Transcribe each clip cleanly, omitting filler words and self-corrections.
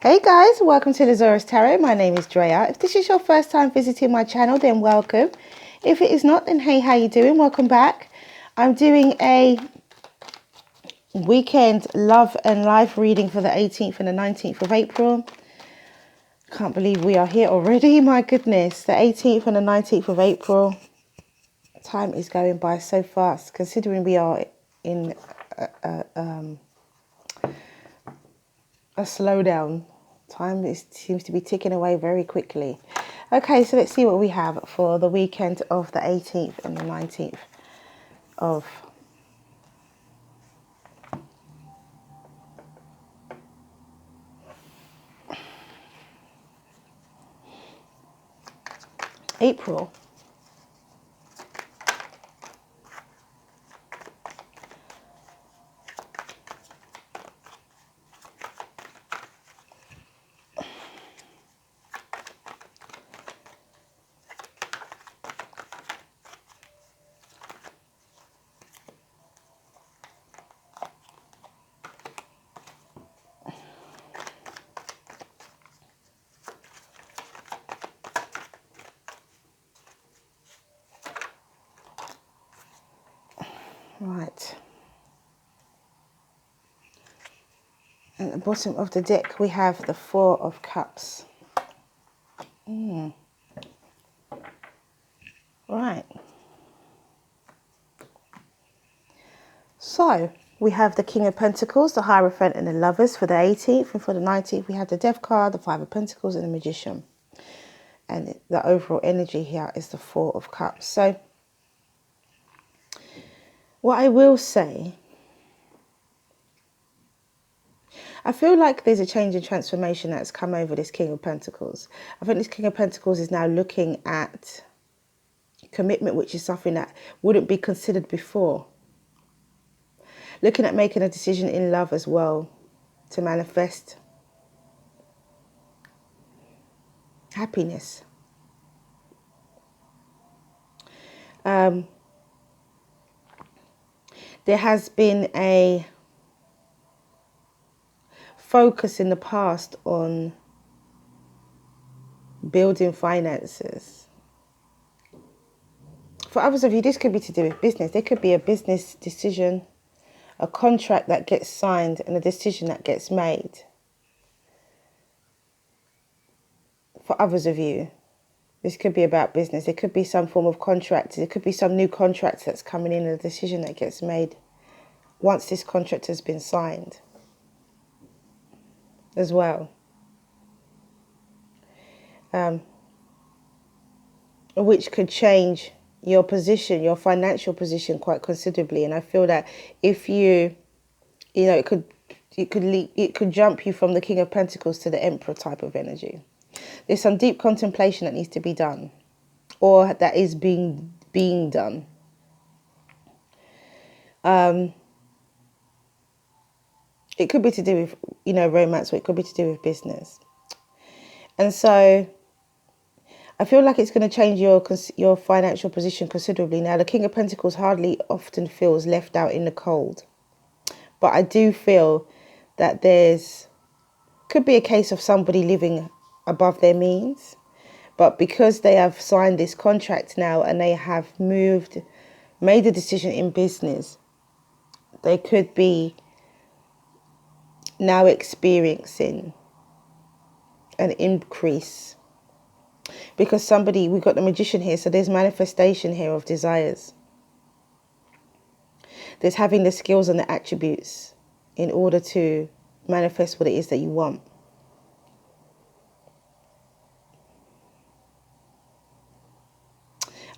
Hey guys, welcome to the Zarious Tarot. My name is Drea. If this is your first time visiting my channel, then welcome. If it is not, then hey, how you doing? Welcome back. I'm doing a weekend love and life reading for the 18th and the 19th of April. Can't believe we are here already. My goodness, the 18th and the 19th of April. Time is going by so fast, considering we are in a slowdown. Time seems to be ticking away very quickly. Okay, so let's see what we have for the weekend of the 18th and the 19th of April. Right. At the bottom of the deck, we have the Four of Cups. Right. So, we have the King of Pentacles, the Hierophant, and the Lovers for the 18th. And for the 19th, we have the Death card, the Five of Pentacles, and the Magician. And the overall energy here is the Four of Cups. So, what I will say, I feel like there's a change in transformation that's come over this King of Pentacles. I think this King of Pentacles is now looking at commitment, which is something that wouldn't be considered before. Looking at making a decision in love as well to manifest happiness. There has been a focus in the past on building finances. For others of you, this could be to do with business. There could be a business decision, a contract that gets signed, and a decision that gets made. For others of you, this could be about business. There could be some form of contract. There could be some new contract that's coming in, and a decision that gets made once this contract has been signed as well. Which could change your position, your financial position quite considerably. And I feel that if it could jump you from the King of Pentacles to the Emperor type of energy. There's some deep contemplation that needs to be done, or that is being done. It could be to do with, romance, or it could be to do with business. And so I feel like it's going to change your financial position considerably. Now, the King of Pentacles hardly often feels left out in the cold. But I do feel that could be a case of somebody living above their means. But because they have signed this contract now and they have made a decision in business, they could be now experiencing an increase. Because we've got the Magician here, so there's manifestation here of desires. There's having the skills and the attributes in order to manifest what it is that you want.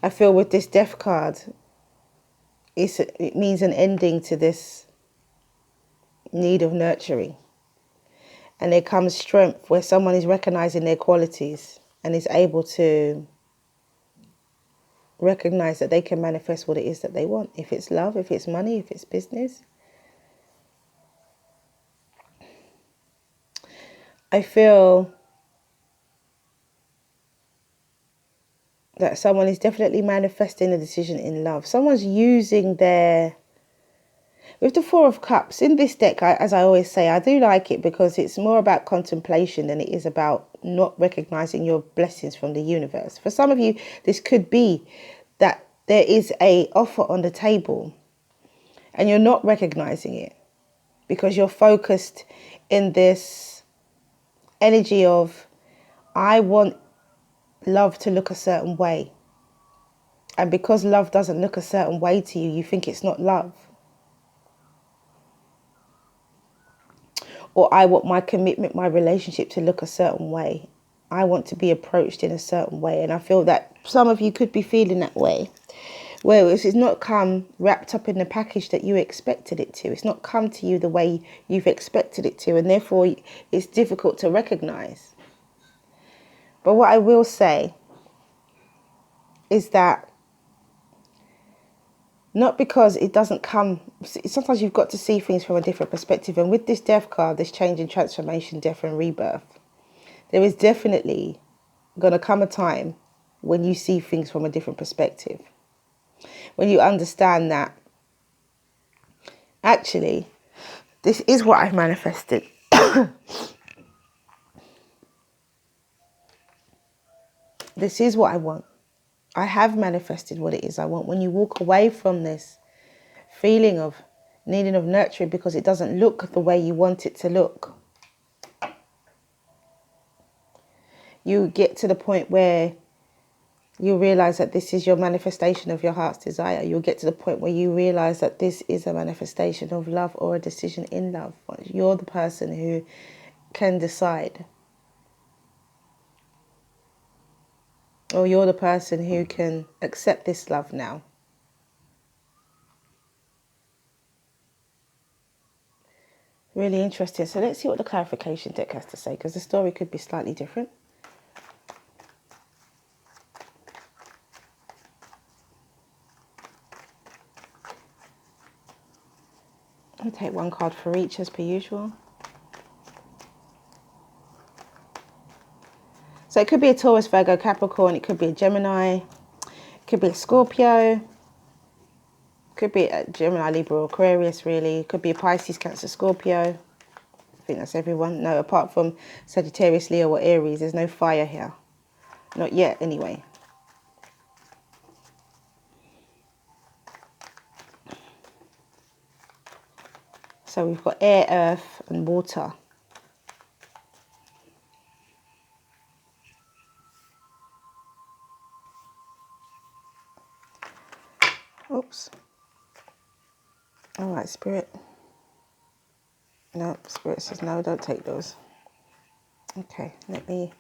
I feel with this Death card, it means an ending to this need of nurturing. And there comes strength where someone is recognizing their qualities and is able to recognize that they can manifest what it is that they want. If it's love, if it's money, if it's business. I feel that someone is definitely manifesting a decision in love. Someone's using With the Four of Cups, in this deck, as I always say, I do like it because it's more about contemplation than it is about not recognizing your blessings from the universe. For some of you, this could be that there is an offer on the table and you're not recognizing it because you're focused in this energy of, I want love to look a certain way. And because love doesn't look a certain way to you, you think it's not love. Or I want my commitment, my relationship to look a certain way. I want to be approached in a certain way. And I feel that some of you could be feeling that way. Well, it's not come wrapped up in the package that you expected it to. It's not come to you the way you've expected it to. And therefore, it's difficult to recognize. But what I will say is that not because it doesn't come, sometimes you've got to see things from a different perspective. And with this death card, this change and transformation, death and rebirth, there is definitely going to come a time when you see things from a different perspective. When you understand that, actually, this is what I've manifested. This is what I want. I have manifested what it is I want. When you walk away from this feeling of needing of nurturing because it doesn't look the way you want it to look, you get to the point where you realize that this is your manifestation of your heart's desire. You'll get to the point where you realize that this is a manifestation of love or a decision in love. You're the person who can decide. Or you're the person who can accept this love now. Really interesting. So let's see what the clarification deck has to say, because the story could be slightly different. I'll take one card for each as per usual. So it could be a Taurus, Virgo, Capricorn. It could be a Gemini. It could be a Scorpio. Could be a Gemini, Libra, or Aquarius, really. Could be a Pisces, Cancer, Scorpio. I think that's everyone. No, apart from Sagittarius, Leo, or Aries, there's no fire here. Not yet, anyway. So we've got air, earth, and water. Oops. All right, Spirit. No, Spirit says no, don't take those. Okay, let me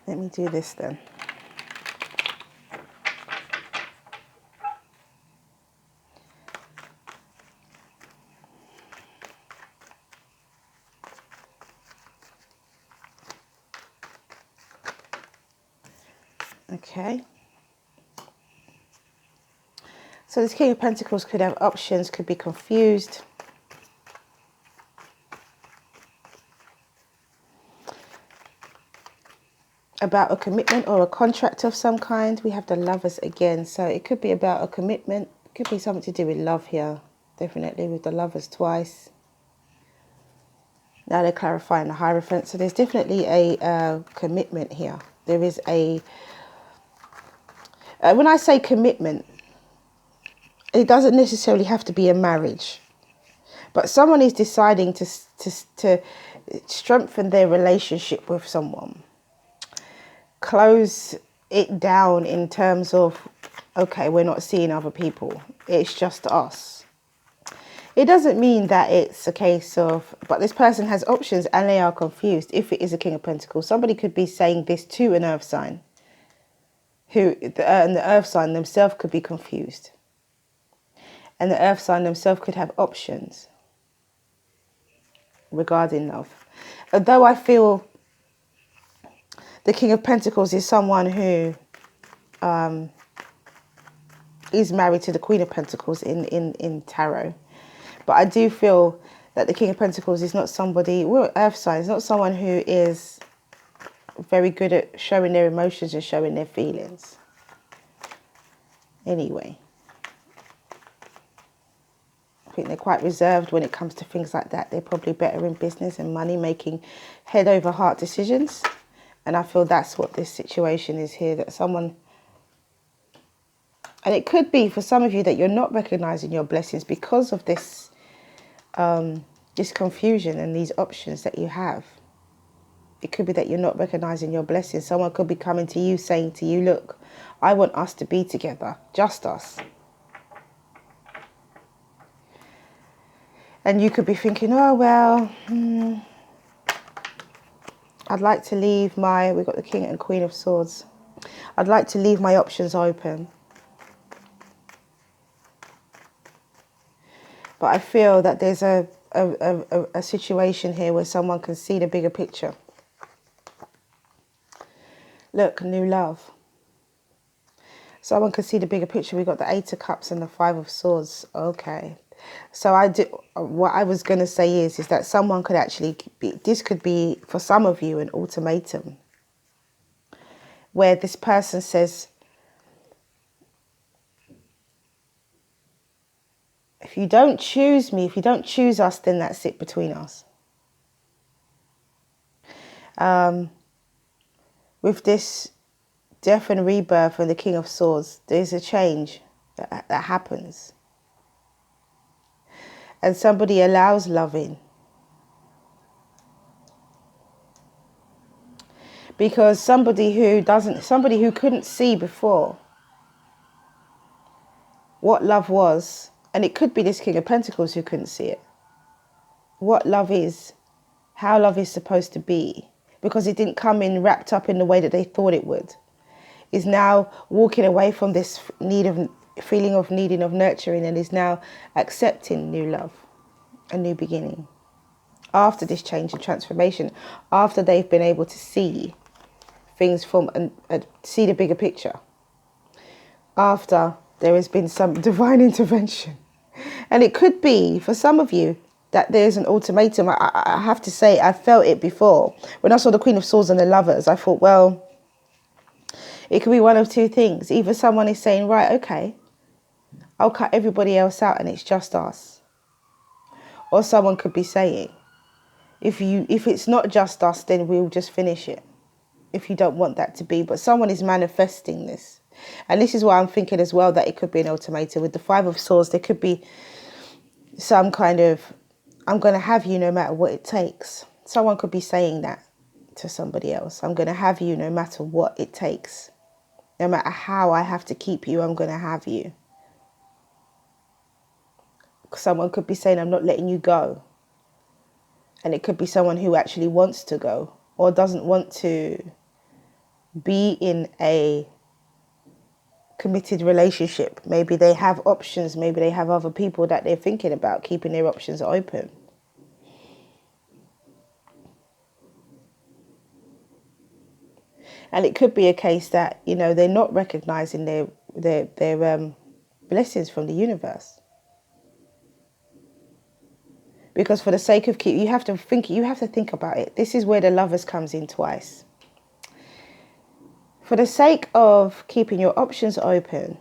do this then. Okay. So this King of Pentacles could have options, could be confused. About a commitment or a contract of some kind. We have the Lovers again. So it could be about a commitment. It could be something to do with love here. Definitely with the Lovers twice. Now they're clarifying the Hierophant. So there's definitely a commitment here. There is a... when I say commitment, it doesn't necessarily have to be a marriage. But someone is deciding to strengthen their relationship with someone. Close it down in terms of, okay, we're not seeing other people. It's just us. It doesn't mean that it's a case of, but this person has options and they are confused. If it is a King of Pentacles, somebody could be saying this to an earth sign. And the earth sign themselves could be confused. And the earth sign themselves could have options regarding love. Although I feel the King of Pentacles is someone who is married to the Queen of Pentacles in tarot. But I do feel that the King of Pentacles is not somebody, well, earth sign, is not someone who is very good at showing their emotions and showing their feelings. Anyway. think they're quite reserved when it comes to things like that. They're probably better in business and money, making head over heart decisions. And I feel that's what this situation is here, that someone... And it could be for some of you that you're not recognizing your blessings because of this, this confusion and these options that you have. It could be that you're not recognizing your blessings. Someone could be coming to you saying to you, look, I want us to be together, just us. And you could be thinking, oh, well, I'd like to leave my... We've got the King and Queen of Swords. I'd like to leave my options open. But I feel that there's a situation here where someone can see the bigger picture. Look, new love. Someone can see the bigger picture. We've got the Eight of Cups and the Five of Swords. Okay. So what I was going to say is that someone could actually be... This could be, for some of you, an ultimatum. Where this person says... If you don't choose me, if you don't choose us, then that's it between us. With this death and rebirth and the King of Swords, there's a change that happens. And somebody allows love in. Because somebody who couldn't see before what love was, and it could be this King of Pentacles who couldn't see it, what love is, how love is supposed to be, because it didn't come in wrapped up in the way that they thought it would, is now walking away from this feeling of needing of nurturing, and is now accepting new love, a new beginning. After this change and transformation, after they've been able to see things from and see the bigger picture, after there has been some divine intervention. And it could be, for some of you, that there's an ultimatum. I have to say, I felt it before. When I saw the Queen of Swords and the Lovers, I thought, well, it could be one of two things. Either someone is saying, right, okay, I'll cut everybody else out and it's just us. Or someone could be saying, if it's not just us, then we'll just finish it. If you don't want that to be. But someone is manifesting this. And this is why I'm thinking as well that it could be an ultimatum. With the Five of Swords, there could be some kind of, I'm going to have you no matter what it takes. Someone could be saying that to somebody else. I'm going to have you no matter what it takes. No matter how I have to keep you, I'm going to have you. Someone could be saying, I'm not letting you go. And it could be someone who actually wants to go or doesn't want to be in a committed relationship. Maybe they have options. Maybe they have other people that they're thinking about, keeping their options open. And it could be a case that, you know, they're not recognizing their blessings from the universe. Because for the sake of you have to think about it. This is where the Lovers comes in twice. For the sake of keeping your options open,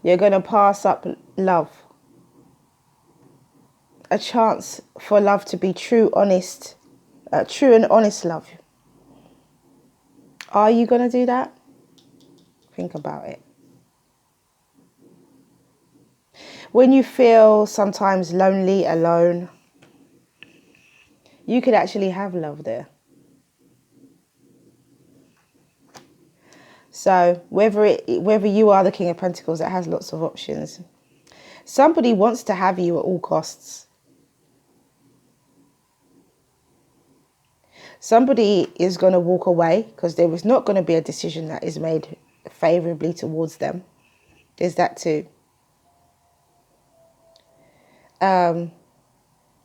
you're going to pass up love. A chance for love to be true and honest love. Are you going to do that? Think about it. When you feel sometimes lonely, alone, you could actually have love there. So whether you are the King of Pentacles that has lots of options, somebody wants to have you at all costs. Somebody is going to walk away because there is not going to be a decision that is made favourably towards them. There's that too. And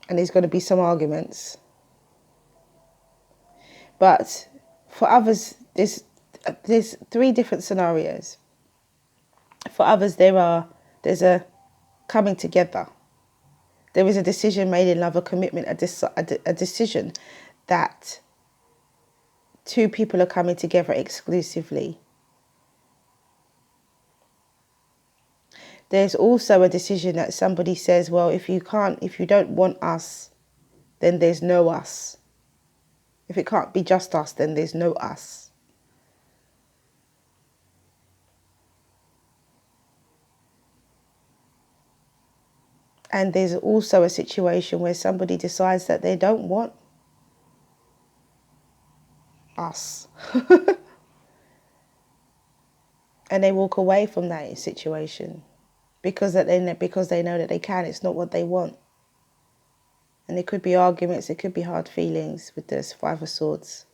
there's going to be some arguments. But for others, there's three different scenarios. For others, there's a coming together. There is a decision made in love, a commitment, a decision that two people are coming together exclusively. there's also a decision that somebody says, well, if you don't want us, then there's no us. If it can't be just us, then there's no us. And there's also a situation where somebody decides that they don't want us. And they walk away from that situation because they know that they can. It's not what they want. And it could be arguments, it could be hard feelings with this Five of Swords.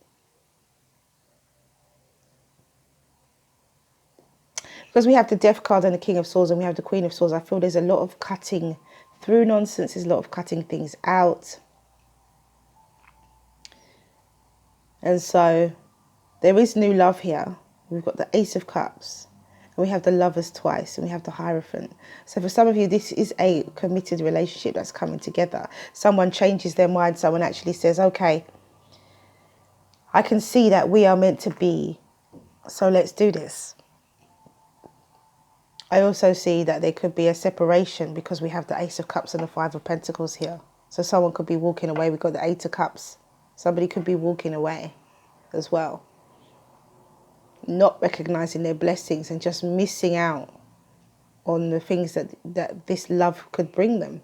Because we have the Death card and the King of Swords and we have the Queen of Swords, I feel there's a lot of cutting through nonsense, there's a lot of cutting things out. And so there is new love here. We've got the Ace of Cups and we have the Lovers twice and we have the Hierophant. So for some of you, this is a committed relationship that's coming together. Someone changes their mind. Someone actually says, okay, I can see that we are meant to be, so let's do this. I also see that there could be a separation because we have the Ace of Cups and the Five of Pentacles here. So someone could be walking away. We've got the Eight of Cups. Somebody could be walking away as well. Not recognizing their blessings and just missing out on the things that this love could bring them.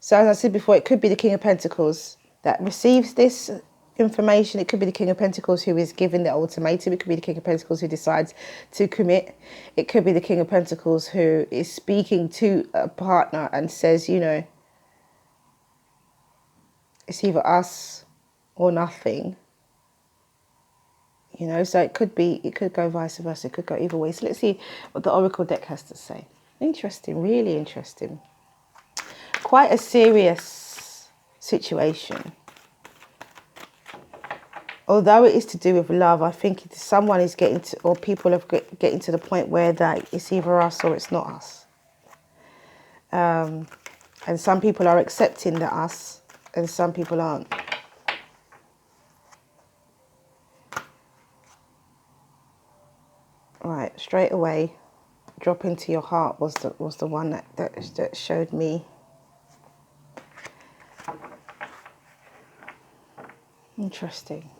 So as I said before, it could be the King of Pentacles that receives this information. It could be the King of Pentacles who is given the ultimatum. It could be the King of Pentacles who decides to commit. It could be the King of Pentacles who is speaking to a partner and says, you know, it's either us or nothing. You know, so it could go vice versa. It could go either way. So let's see what the Oracle deck has to say. Interesting, really interesting. Quite a serious situation. Although it is to do with love, I think someone is getting to, or people are getting to the point where that it's either us or it's not us. And some people are accepting the us and some people aren't. Right, straight away, drop into your heart was the one that showed me. Interesting.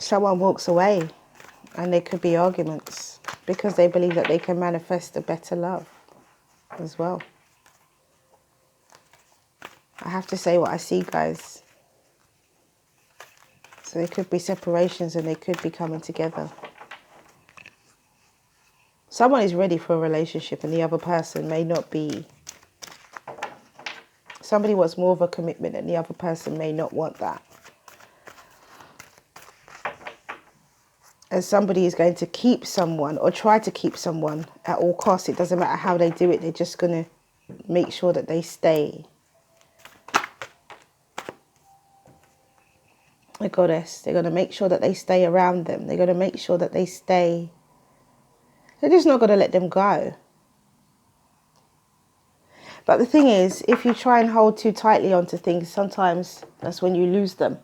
Someone walks away and there could be arguments because they believe that they can manifest a better love as well. I have to say what I see, guys. So there could be separations and they could be coming together. Someone is ready for a relationship and the other person may not be. Somebody wants more of a commitment and the other person may not want that. And somebody is going to keep someone or try to keep someone at all costs. It doesn't matter how they do it. They're just going to make sure that they stay. The Goddess. They're going to make sure that they stay around them. They're going to make sure that they stay. They're just not going to let them go. But the thing is, if you try and hold too tightly onto things, sometimes that's when you lose them.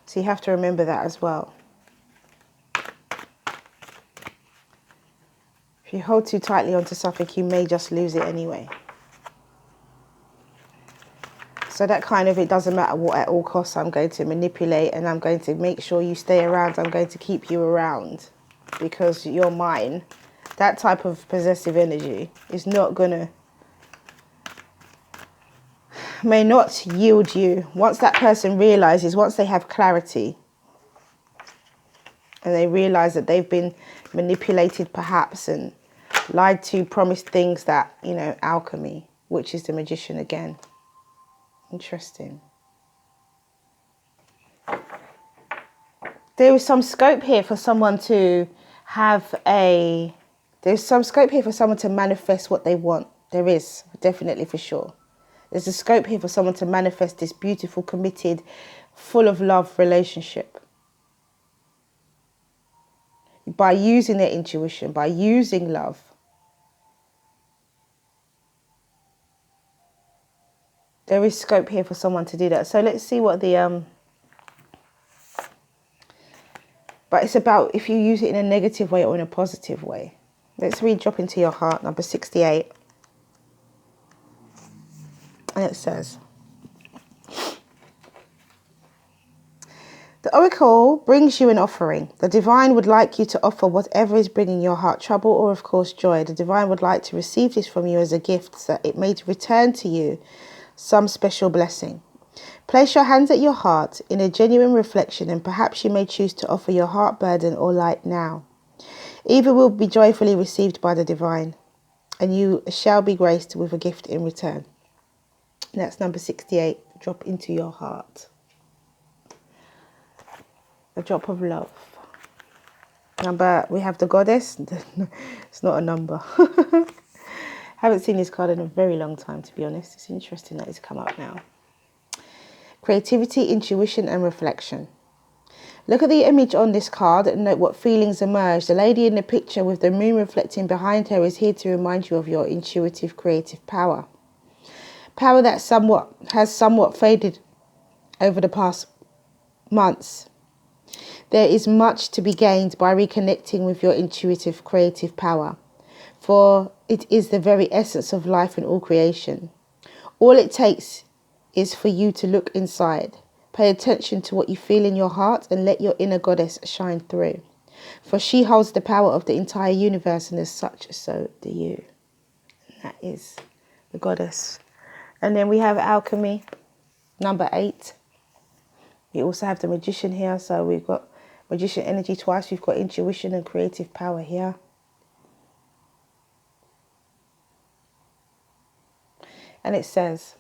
So you have to remember that as well. If you hold too tightly onto something, you may just lose it anyway. So that kind of, it doesn't matter what, at all costs I'm going to manipulate and I'm going to make sure you stay around. I'm going to keep you around because you're mine. That type of possessive energy is not going to, may not yield you. Once that person realizes, once they have clarity and they realize that they've been manipulated perhaps and lied to, promised things that, you know, alchemy, which is the Magician again. Interesting. There is some scope here for someone to have a There's some scope here for someone to manifest what they want. There is, definitely, for sure. There's a scope here for someone to manifest this beautiful, committed, full of love relationship. By using their intuition, by using love. There is scope here for someone to do that. So let's see what the... But it's about if you use it in a negative way or in a positive way. Let's read Drop Into Your Heart, number 68. And it says, the oracle brings you an offering. The divine would like you to offer whatever is bringing your heart trouble or, of course, joy. The divine would like to receive this from you as a gift so that it may return to you some special blessing. Place your hands at your heart in a genuine reflection, and perhaps you may choose to offer your heart burden or light now. Either will be joyfully received by the divine, and you shall be graced with a gift in return. And that's number 68. Drop into your heart. A drop of love. We have the goddess. It's not a number. Haven't seen this card in a very long time, to be honest. It's interesting that it's come up now. Creativity, intuition, and reflection. Look at the image on this card and note what feelings emerge. The lady in the picture with the moon reflecting behind her is here to remind you of your intuitive, creative power. Power that has somewhat faded over the past months. There is much to be gained by reconnecting with your intuitive, creative power, for it is the very essence of life and all creation. All it takes is for you to look inside. Pay attention to what you feel in your heart and let your inner goddess shine through. For she holds the power of the entire universe, and as such, so do you. And that is the goddess. And then we have alchemy, number 8. We also have the magician here. So we've got magician energy twice. We've got intuition and creative power here. And it says,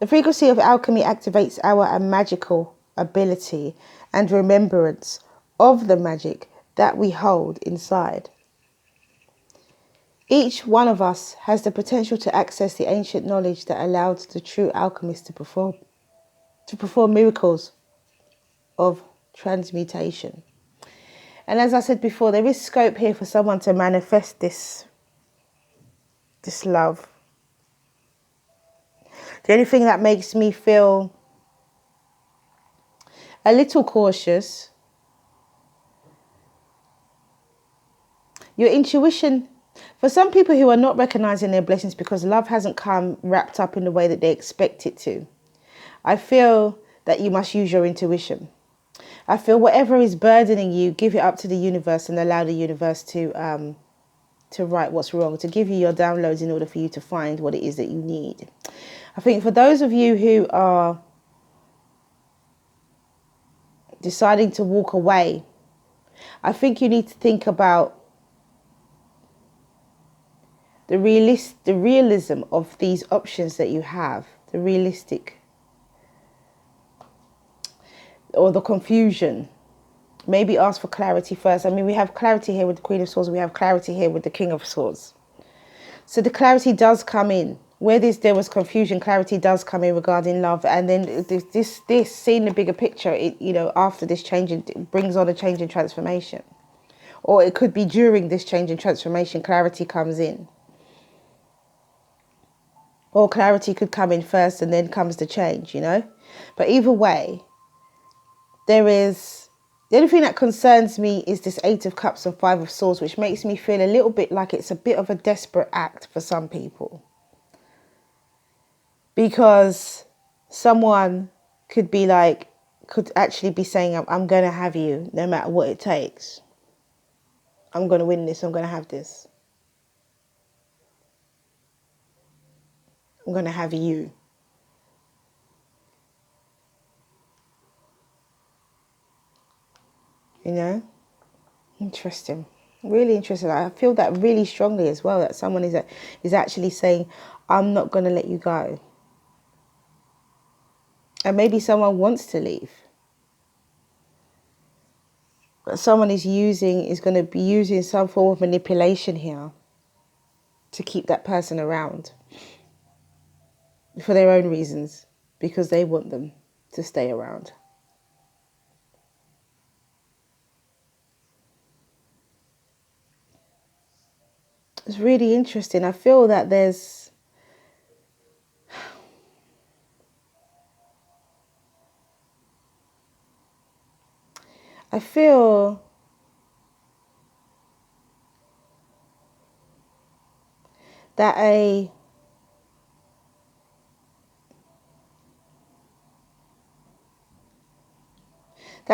the frequency of alchemy activates our magical ability and remembrance of the magic that we hold inside. Each one of us has the potential to access the ancient knowledge that allowed the true alchemist to perform miracles of transmutation. And as I said before, there is scope here for someone to manifest this love. The only thing that makes me feel a little cautious, your intuition, for some people who are not recognizing their blessings because love hasn't come wrapped up in the way that they expect it to, I feel that you must use your intuition. I feel whatever is burdening you, give it up to the universe and allow the universe to right what's wrong, to give you your downloads in order for you to find what it is that you need. I think for those of you who are deciding to walk away, I think you need to think about the realism of these options that you have, the realistic or the confusion. Maybe ask for clarity first. I mean, we have clarity here with the Queen of Swords. We have clarity here with the King of Swords. So the clarity does come in. Where there was confusion, clarity does come in regarding love. And then this seeing the bigger picture, after this change, it brings on a change and transformation. Or it could be during this change and transformation, clarity comes in. Or clarity could come in first and then comes the change, But either way, the only thing that concerns me is this 8 of Cups and 5 of Swords, which makes me feel a little bit like it's a bit of a desperate act for some people. Because someone could actually be saying, I'm going to have you no matter what it takes. I'm going to win this. I'm going to have this. I'm going to have you. Interesting. Really interesting. I feel that really strongly as well, that someone is actually saying, I'm not going to let you go. And maybe someone wants to leave. But someone is going to be using some form of manipulation here to keep that person around for their own reasons, because they want them to stay around. It's really interesting. I feel that I feel that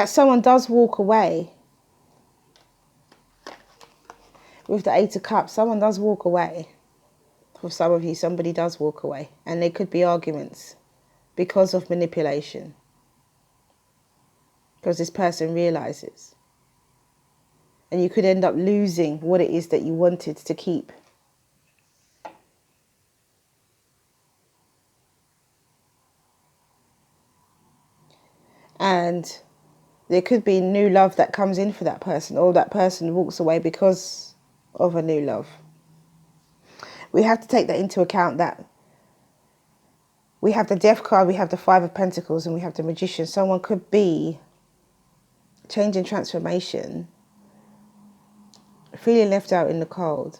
someone does walk away with the Eight of Cups. Someone does walk away. For some of you, somebody does walk away. And there could be arguments because of manipulation. Because this person realizes. And you could end up losing what it is that you wanted to keep. And there could be new love that comes in for that person, or that person walks away because of a new love. We have to take that into account, that we have the Death card, we have the Five of Pentacles, and we have the Magician. Someone could be changing, transformation, feeling left out in the cold,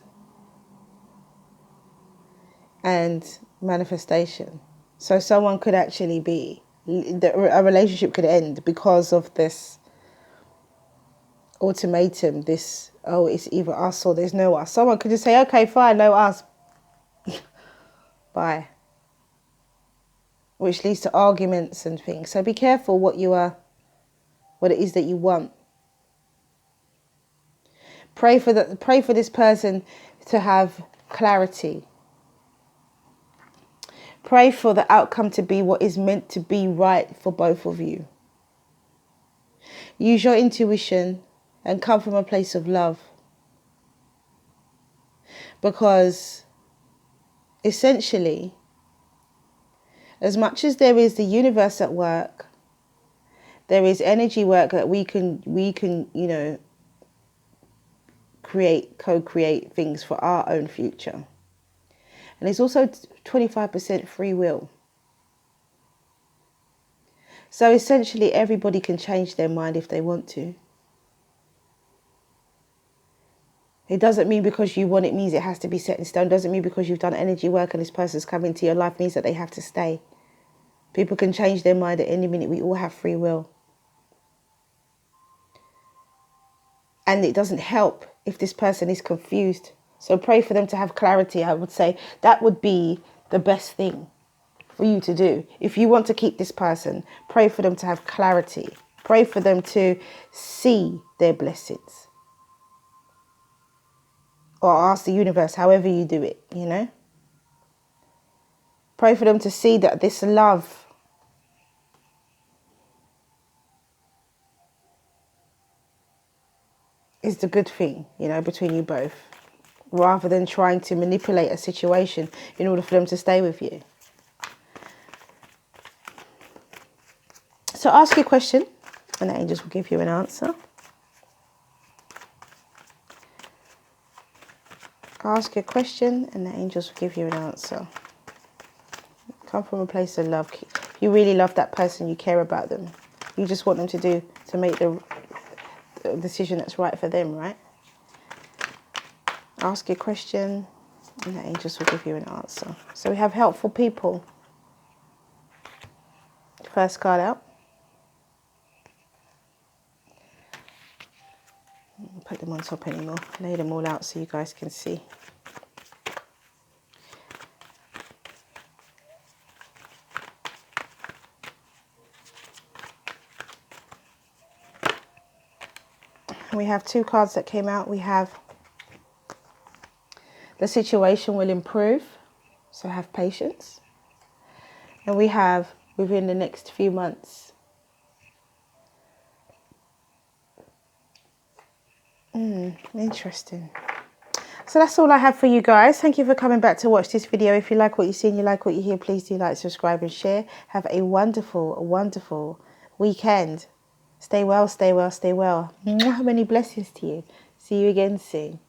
and manifestation. So someone could actually be, a relationship could end because of this ultimatum, this, oh, it's either us or there's no us. Someone could just say, okay, fine, no us, bye. Which leads to arguments and things. So be careful what it is that you want. Pray for this person to have clarity. Pray for the outcome to be what is meant to be right for both of you. Use your intuition and come from a place of love. Because essentially, as much as there is the universe at work, there is energy work that we can, co-create things for our own future. And it's also 25% free will. So essentially everybody can change their mind if they want to. It doesn't mean because you want it means it has to be set in stone. It doesn't mean because you've done energy work and this person's come into your life means that they have to stay. People can change their mind at any minute. We all have free will. And it doesn't help if this person is confused. So pray for them to have clarity. I would say that would be the best thing for you to do. If you want to keep this person, pray for them to have clarity. Pray for them to see their blessings. Or ask the universe, however you do it, Pray for them to see that this love is the good thing, between you both, rather than trying to manipulate a situation in order for them to stay with you. So ask your question and the angels will give you an answer. Ask your question and the angels will give you an answer. Come from a place of love. If you really love that person, you care about them. You just want them to make the decision that's right for them, right? Ask your question and the angels will give you an answer. So we have helpful people. First card out. I'll put them on top anymore. Lay them all out so you guys can see. We have two cards that came out. We have the situation will improve, so have patience. And we have within the next few months. Interesting. So that's all I have for you guys. Thank you for coming back to watch this video. If you like what you see and you like what you hear, please do like, subscribe and share. Have a wonderful, wonderful weekend. Stay well, stay well, stay well. Mwah, many blessings to you. See you again soon.